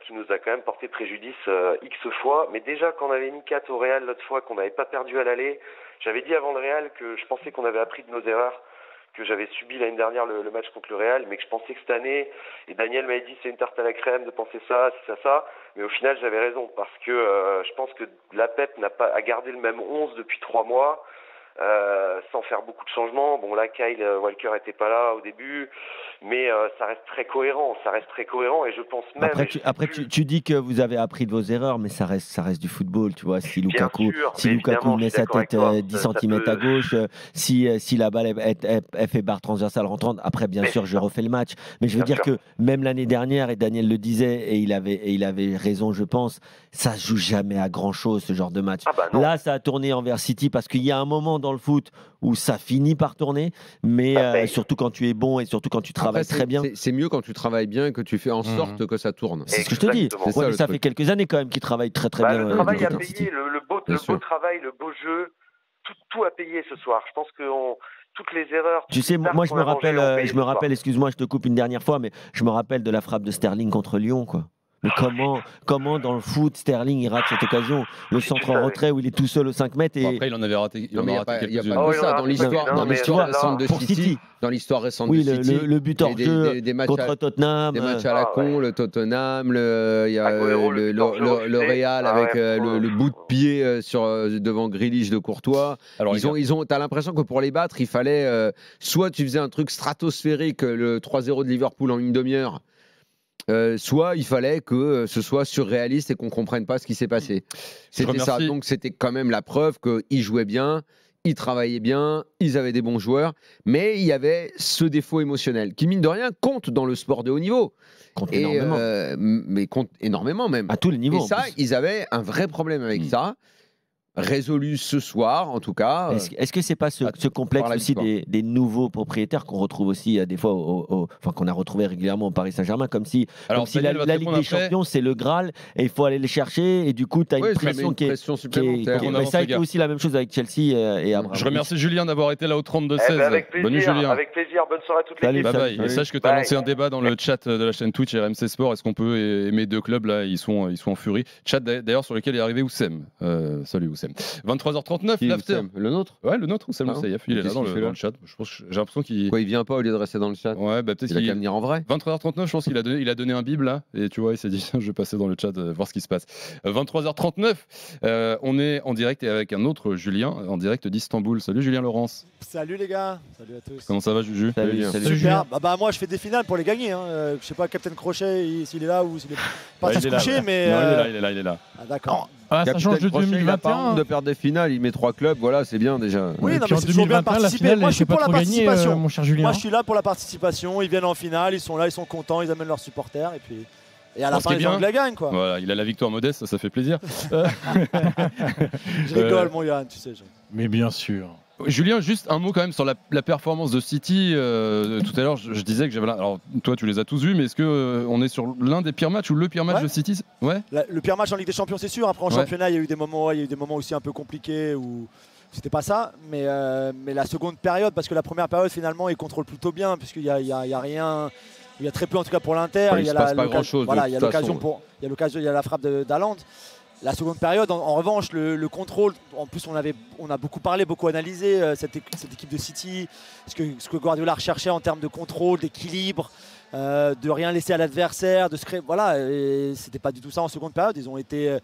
qui nous a quand même porté préjudice X fois. Mais déjà, quand on avait mis 4 au Real l'autre fois, qu'on n'avait pas perdu à l'aller, j'avais dit avant le Real que je pensais qu'on avait appris de nos erreurs que j'avais subi l'année dernière le match contre le Real, mais que je pensais que cette année, et Daniel m'avait dit c'est une tarte à la crème de penser ça, c'est ça, mais au final j'avais raison, parce que je pense que la Pep n'a pas à garder le même 11 depuis 3 mois, sans faire beaucoup de changements. Bon là, Kyle Walker était pas là au début, mais ça reste très cohérent, et je pense même... Après, tu dis que vous avez appris de vos erreurs, mais ça reste du football, tu vois. Si Lukaku met sa tête 10 cm à gauche, si la balle elle fait barre transversale rentrante, après bien sûr je refais le match. Mais je veux dire que même l'année dernière, et Daniel le disait, et il avait raison, je pense, ça se joue jamais à grand chose ce genre de match. Là, ça a tourné envers City parce qu'il y a un moment dans le foot où ça finit par tourner, mais surtout quand tu es bon et surtout quand tu travailles très bien. C'est mieux quand tu travailles bien et que tu fais en sorte que ça tourne. C'est ce que je te dis. Ouais, mais ça fait quelques années quand même qu'il travaille très très bien. Le travail a payé, le beau travail, le beau jeu, tout a payé ce soir. Je pense que toutes les erreurs. Tu sais, moi je me rappelle, excuse-moi, je te coupe une dernière fois, mais je me rappelle de la frappe de Sterling contre Lyon, quoi. Mais comment dans le foot Sterling il rate cette occasion, le centre en retrait où il est tout seul aux 5 mètres et... Après il en avait raté. Il n'y a pas quelques-unes. que ça dans l'histoire récente de City. Dans l'histoire récente de City, le but hors jeu contre Tottenham, des matchs à la con, le Tottenham, il y a le Real avec le bout de pied devant Grealish de Courtois. Alors t'as l'impression que pour les battre, il fallait soit tu faisais un truc stratosphérique, le 3-0 de Liverpool en une demi-heure. Soit il fallait que ce soit surréaliste et qu'on ne comprenne pas ce qui s'est passé. C'était ça. Donc c'était quand même la preuve qu'ils jouaient bien, ils travaillaient bien, ils avaient des bons joueurs, mais il y avait ce défaut émotionnel qui, mine de rien, compte dans le sport de haut niveau. Compte énormément. Mais compte énormément même. À tous les niveaux. Et ça, ils avaient un vrai problème avec ça. résolu ce soir, en tout cas. Est-ce que c'est pas ce complexe par la aussi victoire. des nouveaux propriétaires qu'on retrouve aussi des fois, enfin qu'on a retrouvé régulièrement au Paris Saint-Germain, comme si Daniel va te la Ligue répondre des après. Champions c'est le Graal et il faut aller les chercher et du coup tu as Oui, une ça met pression une qui est pression supplémentaire. On mais avance, ça a les été gars. aussi la même chose avec Chelsea et Abraham. Je remercie Julien d'avoir été là au 32-16. Eh ben, avec Bonne nuit plaisir, Julien. avec plaisir. Bonne soirée à toute Salut, l'équipe. Bye bye. Salut. Et sache que tu as Bye. lancé un débat dans le chat de la chaîne Twitch RMC Sport. Est-ce qu'on peut aimer deux clubs là, ils sont en furie. Chat d'ailleurs sur lequel est arrivé Oussem. Salut Oussem. 23h39, Qui, l'after. Oussem, le nôtre? Ouais, le nôtre Oussem Ah, Moussaïef, il est là qu'est-ce dans qu'il fait le là chat. Je pense que j'ai l'impression qu'il. Quoi, il vient pas au lieu de rester dans le chat? Ouais, bah peut-être Il a qu'à qu'il. venir en vrai. 23h39, je pense qu'il a donné un bib là, et tu vois, il s'est dit, je vais passer dans le chat, voir ce qui se passe. 23h39, on est en direct et avec un autre Julien, en direct d'Istanbul. Salut Julien Laurence. Salut les gars, salut à tous. Comment ça va, Juju? Salut, Salut, salut. Super, bah moi je fais des finales pour les gagner. Hein. Je sais pas, Captain Crochet, s'il est là ou s'il est pas Ouais, à il se est là, coucher, ouais. mais. Non, il est là. Ah, d'accord. Ah, ça change de Capitaine Crochet, il a pas 2021. honte de perdre des finales, il met 3 clubs, voilà, c'est bien déjà. Oui, Et non, puis mais en c'est toujours bien de 2021, la participer. finale, Moi je elle suis s'est pour pas la trop gagnée, participation. mon cher Julien. Moi je suis là pour la participation. Ils viennent en finale, ils sont là, ils sont contents, ils amènent leurs supporters et puis. Et à la Ce qui fin, est les bien. Anglais gagnent quoi. Voilà, il a la victoire modeste, ça fait plaisir. Je rigole, mon Yann, tu sais. Mais bien sûr. Julien, juste un mot quand même sur la performance de City. Tout à l'heure, je disais que j'avais. Alors, toi, tu les as tous vus, mais est-ce que on est sur l'un des pires matchs ou le pire match Ouais. de City? Ouais. Le pire match en Ligue des Champions, c'est sûr. Après en Ouais. championnat, il y a eu des moments aussi un peu compliqués où c'était pas ça. Mais la seconde période, parce que la première période finalement, ils contrôlent plutôt bien, puisqu'il y a rien. Il y a très peu en tout cas pour l'Inter. Ouais, il se passe pas l'occasion- grand-chose, de Voilà, il y a toute l'occasion façon. il y a la frappe d'Haaland. La seconde période, en revanche, le contrôle. En plus, on a beaucoup parlé, beaucoup analysé cette équipe de City, ce que Guardiola recherchait en termes de contrôle, d'équilibre, de rien laisser à l'adversaire, de se créer. Voilà, et c'était pas du tout ça en seconde période. Ils ont été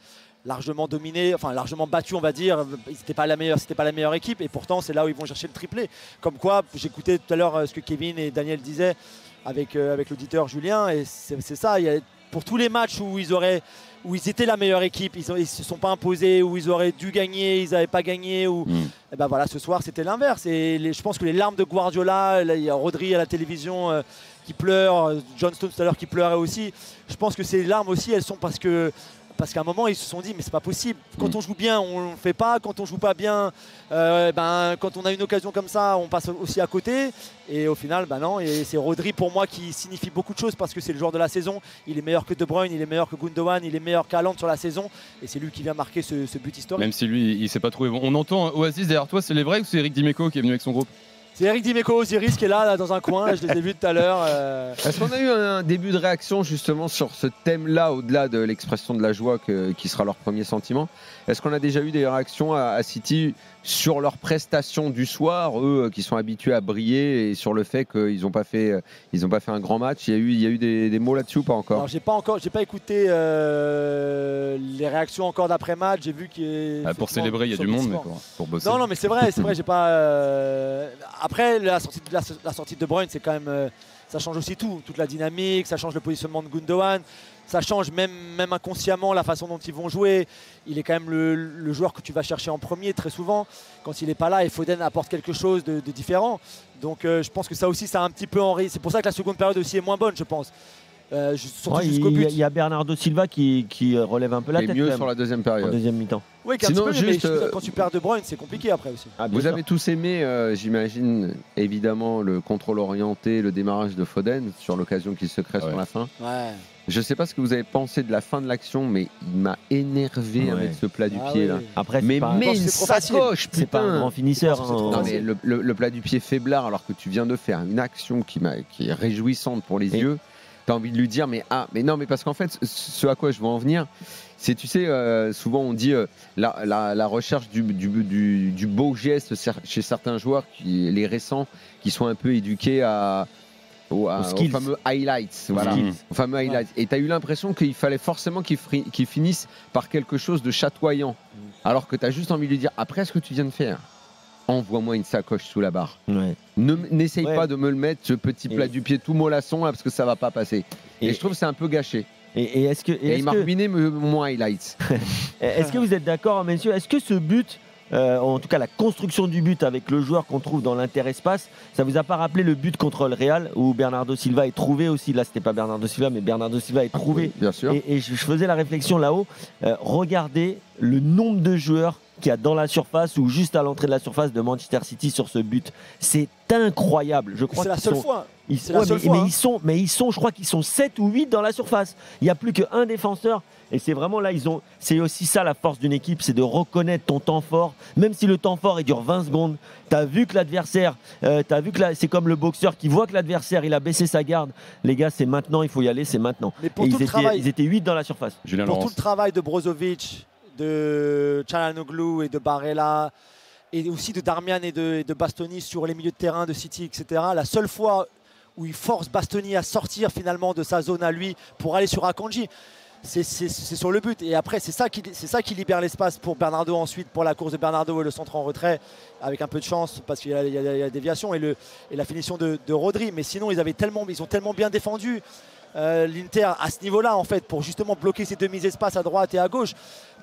largement dominés, enfin largement battus, on va dire. C'était pas la meilleure équipe, et pourtant c'est là où ils vont chercher le triplé. Comme quoi, j'écoutais tout à l'heure ce que Kevin et Daniel disaient avec l'auditeur Julien, et c'est ça. Pour tous les matchs où ils étaient la meilleure équipe, ils se sont pas imposés, où ils auraient dû gagner, ils n'avaient pas gagné, et ben voilà, ce soir c'était l'inverse. Et je pense que les larmes de Guardiola, là, il y a Rodri à la télévision qui pleure, John Stones tout à l'heure qui pleurait aussi. Je pense que ces larmes aussi, elles sont parce qu'à un moment ils se sont dit mais c'est pas possible. Quand on joue bien, on le fait pas. Quand on joue pas bien, quand on a une occasion comme ça, on passe aussi à côté. Et au final, non. Et c'est Rodri pour moi qui signifie beaucoup de choses parce que c'est le joueur de la saison. Il est meilleur que De Bruyne, il est meilleur que Gundogan, il est meilleur qu'Haaland sur la saison. Et c'est lui qui vient marquer ce but historique. Même si lui, il s'est pas trouvé bon. On entend Oasis derrière toi, c'est les vrais ou c'est Eric Dimeco qui est venu avec son groupe? C'est Eric Dimeco, Osiris qui est là dans un coin. Je les ai vus tout à l'heure. Est-ce qu'on a eu un début de réaction justement sur ce thème-là, au-delà de l'expression de la joie qui sera leur premier sentiment? Est-ce qu'on a déjà eu des réactions à City sur leur prestation du soir, eux qui sont habitués à briller, et sur le fait qu'ils n'ont pas fait un grand match? Il y a eu des mots là-dessus ou pas encore? Alors j'ai pas écouté les réactions encore d'après match. J'ai vu qu'il Pour célébrer, il y a du monde, mais pour bosser. Non, mais c'est vrai, j'ai pas. Après, la sortie de De Bruyne, c'est quand même. Ça change aussi toute la dynamique, ça change le positionnement de Gundogan, ça change même inconsciemment la façon dont ils vont jouer. Il est quand même le joueur que tu vas chercher en premier très souvent quand il n'est pas là, et Foden apporte quelque chose de différent. Donc je pense que ça aussi, ça a un petit peu enrichi. C'est pour ça que la seconde période aussi est moins bonne, je pense. Surtout jusqu'au but. Il y a Bernardo Silva qui relève un peu la Et tête mieux quand sur même, la deuxième en période. deuxième mi-temps. Oui, Sinon, peu, juste, mais quand tu perds De Bruyne, c'est compliqué après aussi. Ah, bien Vous sûr. avez tous aimé, j'imagine, évidemment, le contrôle orienté, le démarrage de Foden sur l'occasion qu'il se crée Ouais. sur la fin. Ouais. Je ne sais pas ce que vous avez pensé de la fin de l'action, mais il m'a énervé Ouais. avec ce plat du Ah pied oui. là. Après, Mais c'est pas, pense une que c'est trop facile. sacoche, c'est pas un putain. grand finisseur. Je pense que c'est trop Non, facile. mais le plat du pied faiblard, alors que tu viens de faire une action qui est réjouissante pour les Et- yeux, tu as envie de lui dire mais non, mais parce qu'en fait ce à quoi je veux en venir, c'est, tu sais, souvent on dit la recherche du beau geste chez certains joueurs, les récents, qui sont un peu éduqués aux skills. fameux highlights, voilà, skills. aux fameux highlights. Et tu as eu l'impression qu'il fallait forcément qu'ils finissent par quelque chose de chatoyant, alors que tu as juste envie de lui dire après ce que tu viens de faire, envoie-moi une sacoche sous la barre. Ouais. N'essaye Ouais. pas de me le mettre, ce petit plat Et- du pied tout mollasson là, parce que ça va pas passer. Et je trouve que c'est un peu gâché. Et est-ce que, Et il m'a ruiné mon highlight. est-ce que vous êtes d'accord, messieurs? Est-ce que ce but, en tout cas la construction du but avec le joueur qu'on trouve dans l'interespace, ça vous a pas rappelé le but contre le Real où Bernardo Silva est trouvé aussi? Là, c'était pas Bernardo Silva, mais Bernardo Silva est trouvé. Bien sûr. Et je faisais la réflexion là-haut. Regardez le nombre de joueurs qu'il y a dans la surface ou juste à l'entrée de la surface de Manchester City sur ce but. C'est incroyable. Je crois C'est la qu'ils seule sont- fois. Ils, C'est la seule mais, fois, mais hein. ils sont, je crois qu'ils sont 7 ou 8 dans la surface. Il n'y a plus qu'un défenseur. Et c'est vraiment là, c'est aussi ça la force d'une équipe, c'est de reconnaître ton temps fort. Même si le temps fort, il dure 20 secondes. Tu as vu que l'adversaire, c'est comme le boxeur qui voit que l'adversaire, il a baissé sa garde. Les gars, c'est maintenant, il faut y aller, c'est maintenant. Mais pour Et tout le travail, ils étaient 8 dans la surface. Julien pour tout Laurence. le travail de Brozovic, de Çalhanoğlu et de Barella, et aussi de Darmian et de Bastoni sur les milieux de terrain de City, etc. La seule fois où il force Bastoni à sortir finalement de sa zone à lui pour aller sur Akanji, c'est sur le but. Et après, c'est ça qui libère l'espace pour Bernardo ensuite, pour la course de Bernardo et le centre en retrait, avec un peu de chance, parce qu'il y a la déviation et la finition de Rodri. Mais sinon, ils ont tellement bien défendu l'Inter à ce niveau-là, en fait, pour justement bloquer ces demi-espaces à droite et à gauche.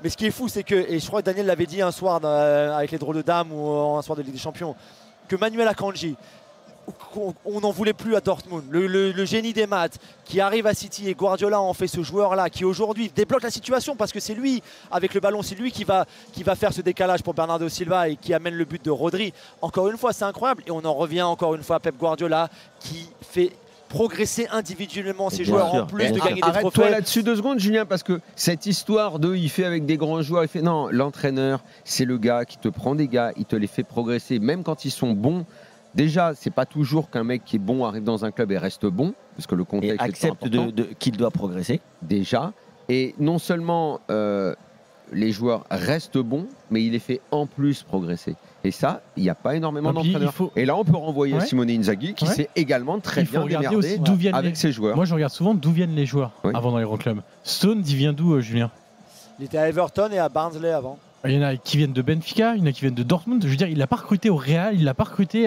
Mais ce qui est fou, c'est que, et je crois que Daniel l'avait dit un soir avec les drôles de dames ou un soir de Ligue des Champions, que Manuel Akanji, on n'en voulait plus à Dortmund. Le génie des maths qui arrive à City, et Guardiola en fait ce joueur-là qui aujourd'hui débloque la situation parce que c'est lui, avec le ballon, c'est lui qui va faire ce décalage pour Bernardo Silva et qui amène le but de Rodri. Encore une fois, c'est incroyable. Et on en revient encore une fois à Pep Guardiola qui fait progresser individuellement ses Bien joueurs sûr, en plus de bien gagner des Arrête-toi trophées. là-dessus 2 secondes, Julien, parce que cette histoire de il fait avec des grands joueurs, il fait non, l'entraîneur, c'est le gars qui te prend des gars, il te les fait progresser, même quand ils sont bons. Déjà, c'est pas toujours qu'un mec qui est bon arrive dans un club et reste bon, parce que le Et contexte est accepte important, qu'il doit progresser. déjà. Et non seulement les joueurs restent bons, mais il les fait en plus progresser. Et ça, il n'y a pas énormément Et puis, d'entraîneurs. il faut- Et là, on peut renvoyer Ouais. Simone Inzaghi, qui Ouais. sait également très Il faut bien regarder démerder aussi d'où viennent avec ses joueurs. Moi, je regarde souvent d'où viennent les joueurs Oui. avant dans les grands clubs. Stones, il vient d'où, Julien? Il était à Everton et à Barnsley avant. Il y en a qui viennent de Benfica, il y en a qui viennent de Dortmund. Je veux dire, il n'a pas recruté au Real, il l'a pas recruté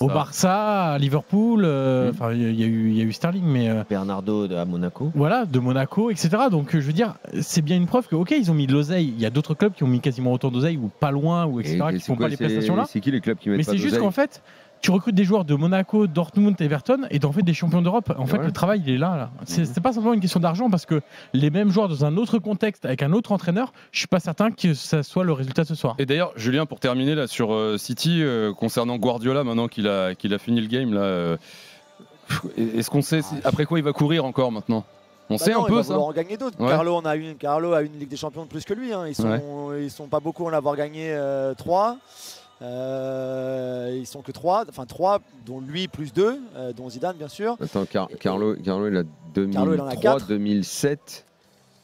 au Barça, à Liverpool. Enfin, il y a eu Sterling, mais Bernardo à Monaco. voilà, de Monaco, etc. Donc, je veux dire, c'est bien une preuve que, ok, ils ont mis de l'oseille. Il y a d'autres clubs qui ont mis quasiment autant d'oseille ou pas loin, ou etc., qui c'est font quoi, pas les c'est- prestations là. C'est qui les clubs qui mettent Mais pas c'est juste d'oseille qu'en fait, tu recrutes des joueurs de Monaco, Dortmund, Everton et t'en fais des champions d'Europe. En fait, Ouais. le travail, il est là. C'est pas simplement une question d'argent parce que les mêmes joueurs dans un autre contexte avec un autre entraîneur, je suis pas certain que ça soit le résultat ce soir. Et d'ailleurs, Julien, pour terminer là sur City, concernant Guardiola, maintenant qu'il a fini le game, là, est-ce qu'on sait après quoi il va courir encore maintenant? On sait Bah non, un il peu va ça. vouloir en gagner d'autres. Ouais. Carlo a une Ligue des Champions de plus que lui. Hein. Ils sont pas beaucoup à en avoir gagné 3. Ils sont que 3, dont lui plus 2, dont Zidane bien sûr. Attends, Carlo, il a Carlo, il en a 2003, quatre. 2007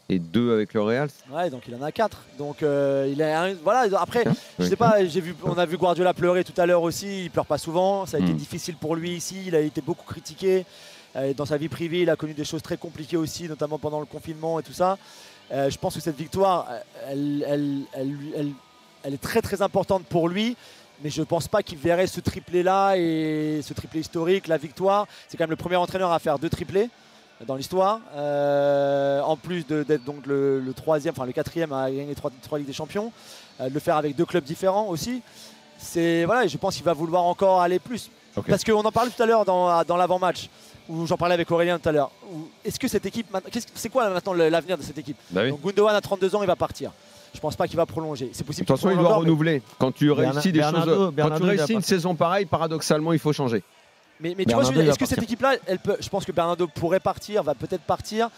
et 2 avec le Real. Ouais, donc il en a 4. Donc il a voilà. Après, je sais Ouais. pas. On a vu Guardiola pleurer tout à l'heure aussi. Il pleure pas souvent. Ça a été Mm. difficile pour lui ici. Il a été beaucoup critiqué. Dans sa vie privée, il a connu des choses très compliquées aussi, notamment pendant le confinement et tout ça. Je pense que cette victoire, elle est très très importante pour lui. Mais je ne pense pas qu'il verrait ce triplé-là et ce triplé historique, la victoire. C'est quand même le premier entraîneur à faire 2 triplés dans l'histoire. En plus d'être donc le troisième, enfin le quatrième à gagner 3 Ligues des Champions. De le faire avec 2 clubs différents aussi. Voilà, je pense qu'il va vouloir encore aller plus. Ok. Parce qu'on en parlait tout à l'heure dans l'avant-match, où j'en parlais avec Aurélien tout à l'heure. Est-ce que cette équipe, c'est quoi maintenant l'avenir de cette équipe? Bah oui. Donc Gundogan a 32 ans, il va partir. Je pense pas qu'il va prolonger. C'est possible. De toute façon, qu'il il doit prolonge encore, renouveler. Quand tu réussis des choses, quand tu Bernardo, il réussis va une saison pareille, paradoxalement, il faut changer. mais tu vois, Bernardo, il est-ce va que cette partir. équipe-là, elle peut, je pense que Bernardo pourrait partir, va peut-être partir.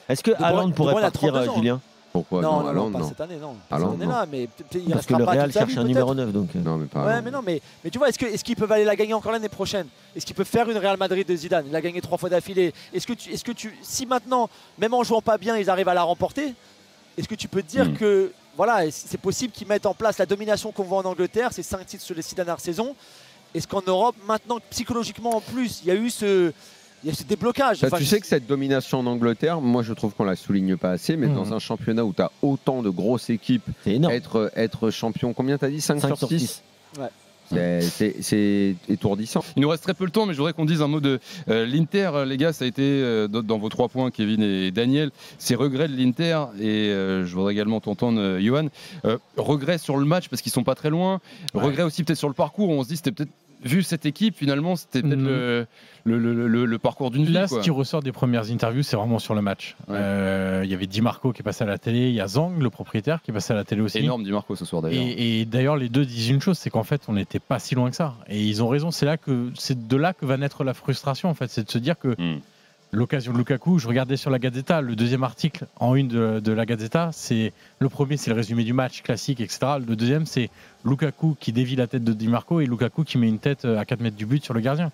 Est-ce que De Haaland Bruyne- pourrait De Bruyne a partir, 32 ans. Julien? Pourquoi non, Haaland, pas non. cette année, non. Haaland, Cette année-là, mais il Parce que restera le pas Real toute sa cherche vie, un peut-être. numéro 9. Donc, Non, mais pas Ouais, Haaland. mais tu vois, est-ce qu'ils peuvent aller la gagner encore l'année prochaine? Est-ce qu'ils peuvent faire une Real Madrid de Zidane? Il a gagné 3 fois d'affilée. Si maintenant, même en jouant pas bien, ils arrivent à la remporter, est-ce que tu peux te dire que voilà, c'est possible qu'ils mettent en place la domination qu'on voit en Angleterre, ces 5 titres sur les 6 dernières saisons? Est-ce qu'en Europe, maintenant, psychologiquement en plus, il y a ce déblocage? Bah, Enfin, tu sais que cette domination en Angleterre, moi je trouve qu'on la souligne pas assez, mais dans un championnat où tu as autant de grosses équipes, c'est énorme. être champion, combien t'as dit 5 5 sur 6 Ouais. C'est étourdissant. Il nous reste très peu de temps, mais je voudrais qu'on dise un mot de l'Inter. Les gars, ça a été dans vos 3 points, Kevin et Daniel, ces regrets de l'Inter. Et je voudrais également t'entendre, Johan. Regrets sur le match parce qu'ils sont pas très loin. Regrets aussi peut-être sur le parcours. On se dit c'était peut-être vu cette équipe, finalement, c'était peut-être le parcours d'une vie. Là, quoi. ce qui ressort des premières interviews, c'est vraiment sur le match. Il y avait Di Marco qui est passé à la télé, il y a Zhang, le propriétaire, qui est passé à la télé aussi. Énorme Di Marco ce soir d'ailleurs. Et d'ailleurs, les deux disent une chose, c'est qu'en fait, on n'était pas si loin que ça. Et ils ont raison. C'est de là que va naître la frustration. En fait, c'est de se dire que l'occasion de Lukaku. Je regardais sur la Gazzetta le deuxième article en une de la Gazzetta. C'est le premier, c'est le résumé du match classique, etc. Le deuxième, c'est Lukaku qui dévie la tête de Di Marco et Lukaku qui met une tête à 4 mètres du but sur le gardien.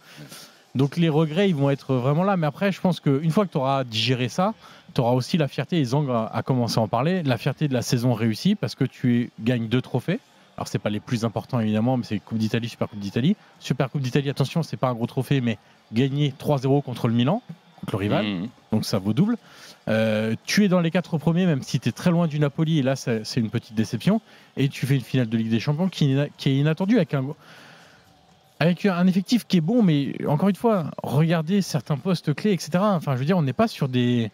Donc les regrets, ils vont être vraiment là. Mais après, je pense qu'une fois que tu auras digéré ça, tu auras aussi la fierté, et Zhang a commencé à en parler, la fierté de la saison réussie parce que tu gagnes 2 trophées. Alors, c'est pas les plus importants évidemment, mais c'est Coupe d'Italie, Super Coupe d'Italie. Super Coupe d'Italie, attention, c'est pas un gros trophée, mais gagner 3-0 contre le Milan, contre le rival, donc ça vaut double. Tu es dans les 4 premiers, même si tu es très loin du Napoli, et là, c'est une petite déception. Et tu fais une finale de Ligue des Champions qui est inattendue avec un effectif qui est bon, mais encore une fois, regardez certains postes clés, etc. Enfin, je veux dire, on n'est pas sur des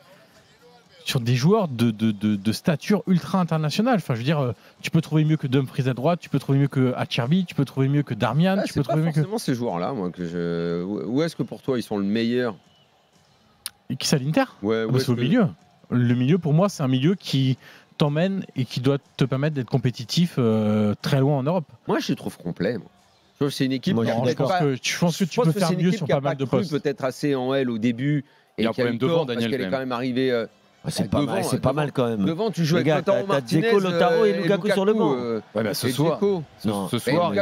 joueurs de stature ultra internationale. Enfin, je veux dire, tu peux trouver mieux que Dumfries à droite, tu peux trouver mieux que Acerbi, tu peux trouver mieux que Darmian, tu peux trouver mieux que... C'est pas forcément ces joueurs-là, moi, Où est-ce que pour toi, ils sont le meilleur? Et qui c'est à l'Inter? Ouais, c'est au milieu. Le milieu, pour moi, c'est un milieu qui t'emmène et qui doit te permettre d'être compétitif très loin en Europe. Moi, je les trouve complets. Je trouve que c'est une équipe. Moi, je pense que tu peux faire mieux sur pas mal de postes. Peut-être assez en elle au début. Et il y a un problème devant, Daniel. Parce qu'elle est quand même arrivée. C'est pas mal quand même. Devant, tu joues les avec Lautaro Martinez, Dzeko, Lautaro et Lukaku sur le banc. Ouais, bah, ce soir. Ce soir,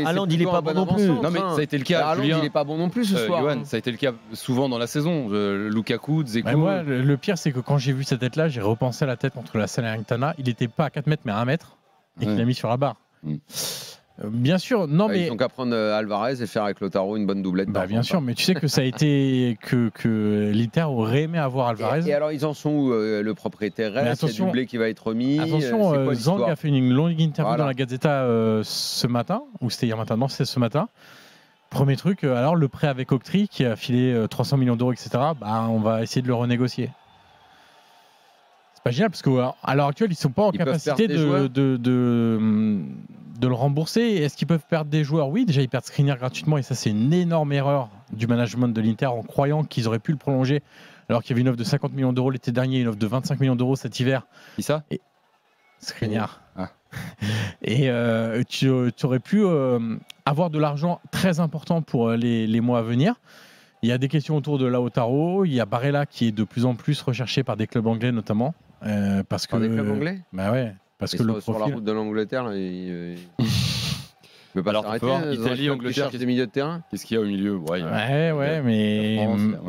Haaland, il est pas bon non plus. Non, mais ça a été le cas. Haaland, il est pas bon non plus ce soir. Johan, ça a été le cas souvent dans la saison. Lukaku, Dzeko. Moi, le pire, c'est que quand j'ai vu cette tête-là, j'ai repensé à la tête contre la Salernitana. Il n'était pas à 4 mètres, mais à 1 mètre. Et qu'il a mis sur la barre. Bien sûr, non mais ils ont qu'à prendre Alvarez et faire avec Lautaro une bonne doublette. Bien sûr, mais tu sais que ça a été que l'Inter aurait aimé avoir Alvarez. Et alors ils en sont où le propriétaire reste, il y a doublé qui va être remis. Attention, Zhang a fait une longue interview dans la Gazzetta ce matin, ou c'était hier matin, non, c'est ce matin. Premier truc, alors le prêt avec Octree qui a filé 300 millions d'euros, etc. On va essayer de le renégocier. C'est pas génial parce qu'à l'heure actuelle, ils sont pas en capacité de le rembourser. Est-ce qu'ils peuvent perdre des joueurs? Oui, déjà ils perdent Skriniar gratuitement et ça c'est une énorme erreur du management de l'Inter en croyant qu'ils auraient pu le prolonger alors qu'il y avait une offre de 50 millions d'euros l'été dernier, une offre de 25 millions d'euros cet hiver. Qui ça? Skriniar. Et tu aurais pu avoir de l'argent très important pour les mois à venir. Il y a des questions autour de Lautaro, il y a Barella qui est de plus en plus recherché par des clubs anglais notamment. Parce que des clubs anglais? Bah ouais. Parce que sur la route de l'Angleterre, là, il peut pas s'arrêter. Italie, Angleterre, des milieux de terrain. Qu'est-ce qu'il y a au milieu?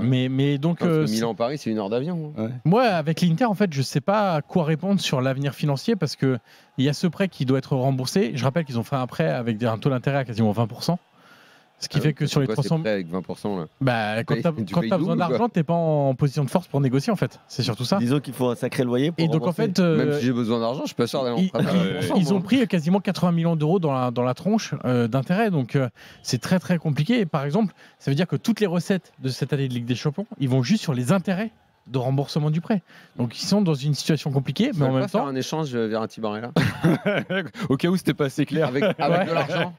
Mais donc Milan-Paris, c'est 1 heure d'avion. Moi, avec l'Inter, en fait, je sais pas quoi répondre sur l'avenir financier parce que il y a ce prêt qui doit être remboursé. Je rappelle qu'ils ont fait un prêt avec un taux d'intérêt à quasiment 20%. Ce qui fait que sur les 300 avec 20% là. Quand tu as besoin d'argent, tu n'es pas en position de force pour négocier en fait. C'est surtout ça. Disons qu'il faut un sacré loyer pour et donc rembourser. En fait, même si j'ai besoin d'argent, je suis pas sûr d'aller ils ont pris quasiment 80 millions d'euros dans la tronche d'intérêt. Donc c'est très très compliqué. Et par exemple, ça veut dire que toutes les recettes de cette année de Ligue des Champions, ils vont juste sur les intérêts de remboursement du prêt. Donc ils sont dans une situation compliquée, mais en même temps faire un échange vers un Barella au cas où c'était pas assez clair avec de l'argent.